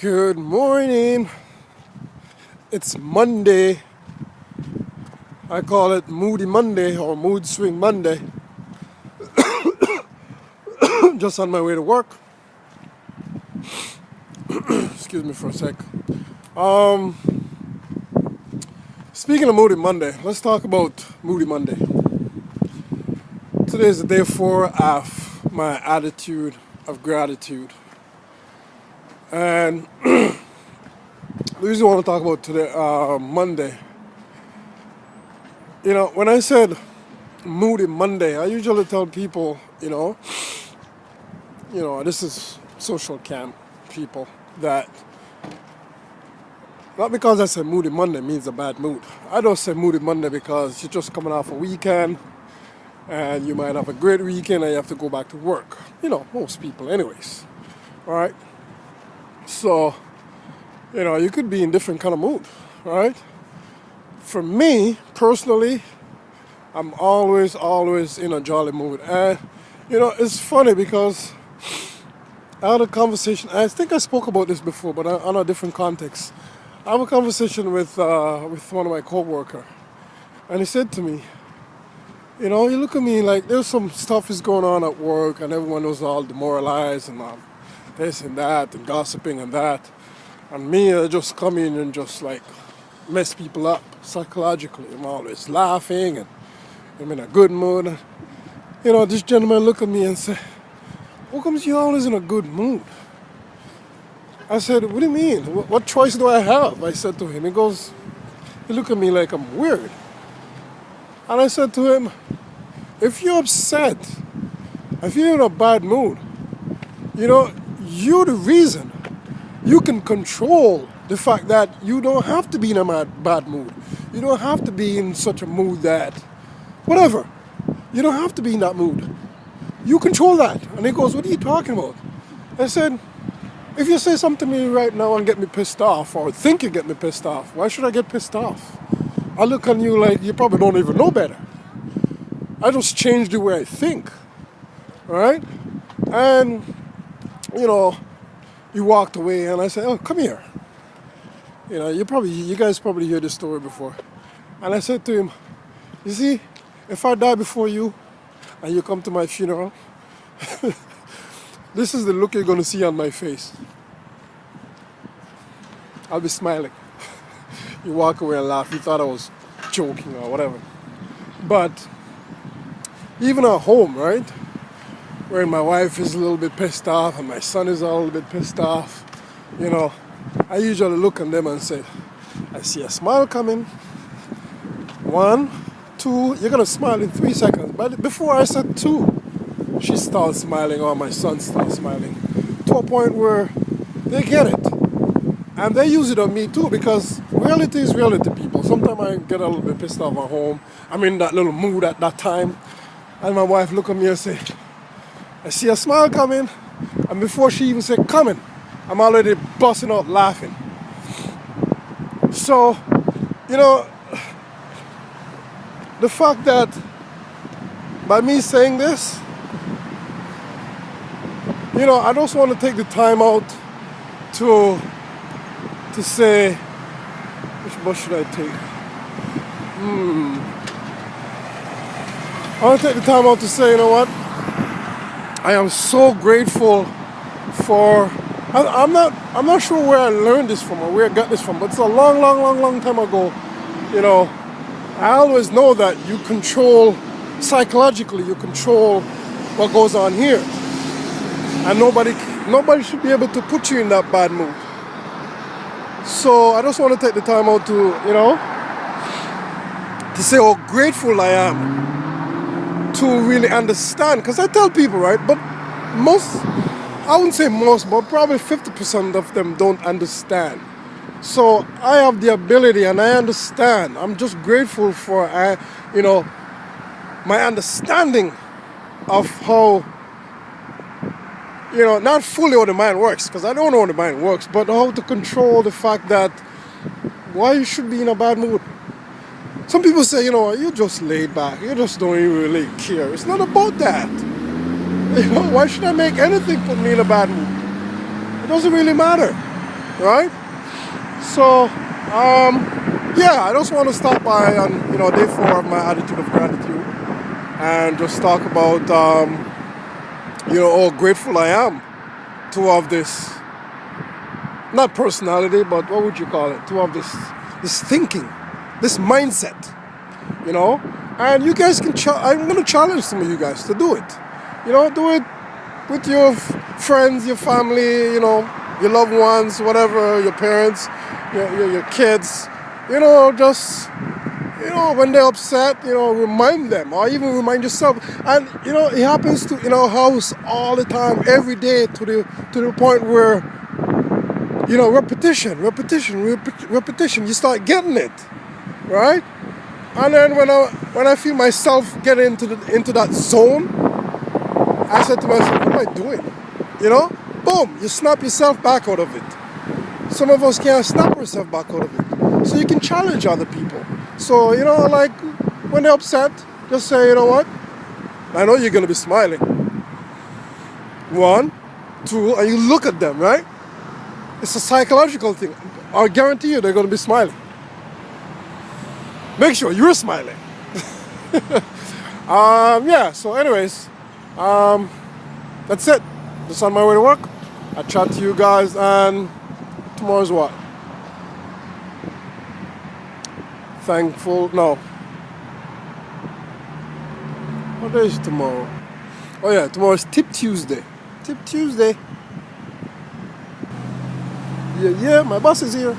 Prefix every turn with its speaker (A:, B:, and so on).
A: Good morning. It's Monday. I call it Moody Monday or Mood Swing Monday. Just on my way to work. Excuse me for a sec. Speaking of Moody Monday, let's talk about Moody Monday. Today is the day 4 of my attitude of gratitude. And the reason I want to talk about today, Monday, when I said Moody Monday, I usually tell people, this is social camp people, that not because I say Moody Monday means a bad mood. I don't say Moody Monday because you're just coming off a weekend and you might have a great weekend and you have to go back to work. Most people anyways. All right? So, you could be in different kind of mood, right? For me, personally, I'm always in a jolly mood. And, it's funny because I had a conversation, I think I spoke about this before, but on a different context. I have a conversation with one of my co-workers, and he said to me, you look at me like there's some stuff is going on at work, and everyone was all demoralized, and this and that, and gossiping and that. And me, I just come in and just like mess people up psychologically. I'm always laughing, and I'm in a good mood. This gentleman looked at me and said, how come you always in a good mood? I said, what do you mean? What choice do I have? I said to him. He looked at me like I'm weird. And I said to him, if you're upset, if you're in a bad mood, you're the reason. You can control the fact that you don't have to be in a bad mood. You don't have to be in such a mood that, whatever. You don't have to be in that mood. You control that. And he goes, what are you talking about? I said, if you say something to me right now and get me pissed off, or think you get me pissed off, why should I get pissed off? I look on you like you probably don't even know better. I just changed the way I think. All right? And, he walked away and I said, oh, come here. You guys probably heard this story before. And I said to him, you see, if I die before you and you come to my funeral, this is the look you're going to see on my face. I'll be smiling. You walk away and laugh. You thought I was joking or whatever. But even at home, right? Where my wife is a little bit pissed off and my son is a little bit pissed off, I usually look at them and say, I see a smile coming. 1, 2, you're going to smile in 3 seconds. But before I said 2, she starts smiling or my son starts smiling. To a point where they get it. And they use it on me too, because reality is reality, people. Sometimes I get a little bit pissed off at home. I'm in that little mood at that time. And my wife look at me and say, I see a smile coming. And before she even said coming, I'm already busting out laughing. So, the fact that by me saying this, I just want to take the time out to say, which bus should I take? I want to take the time out to say, you know what? I am so grateful for. I'm not sure where I learned this from or where I got this from, but it's a long time ago. I always know that you control psychologically. You control what goes on here, and nobody should be able to put you in that bad mood. So I just want to take the time out to say how grateful I am to really understand. Because I tell people, right, but I wouldn't say most, but probably 50% of them don't understand. So I have the ability and I understand. I'm just grateful for, my understanding of how, not fully how the mind works, because I don't know how the mind works, but how to control the fact that why you should be in a bad mood. Some people say, you're just laid back. You just don't even really care. It's not about that. Why should I make anything put me in a bad mood? It doesn't really matter. right? So, yeah, I just want to stop by on day 4 of my attitude of gratitude and just talk about how grateful I am to have this, not personality, but what would you call it? To have this thinking, this mindset, you know. And you guys can. I'm gonna challenge some of you guys to do it. Do it with your friends, your family, your loved ones, whatever, your parents, your kids. Just when they're upset, remind them, or even remind yourself. And it happens in our house all the time, every day, to the point where repetition. You start getting it, right? And then when I feel myself get into that zone, I said to myself, what am I doing? Boom, you snap yourself back out of it. Some of us can't snap ourselves back out of it. So you can challenge other people. So, like when they're upset, just say, you know what? I know you're gonna be smiling. 1, 2, and you look at them, right? It's a psychological thing. I guarantee you they're gonna be smiling. Make sure you're smiling. Yeah, so anyways, that's it. Just on my way to work. I'll chat to you guys, and tomorrow's what? No. What day is tomorrow? Oh yeah, tomorrow's Tip Tuesday. Tip Tuesday. Yeah, my boss is here.